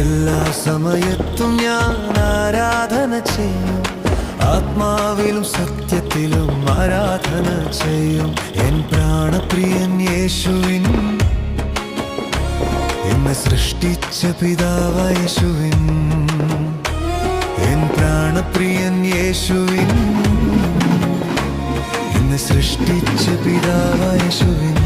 എല്ലാ സമയത്തും ഞാൻ ആരാധന ചെയ്യും, ആത്മാവിലും സത്യത്തിലും ആരാധന ചെയ്യും. എൻ പ്രാണപ്രിയൻ യേശുവിൻ, എന്നെ സൃഷ്ടിച്ച പിതാവായ യേശുവിൻ, എൻ പ്രാണപ്രിയൻ യേശുവിൻ, എന്നെ സൃഷ്ടിച്ച പിതാവായ യേശുവിൻ.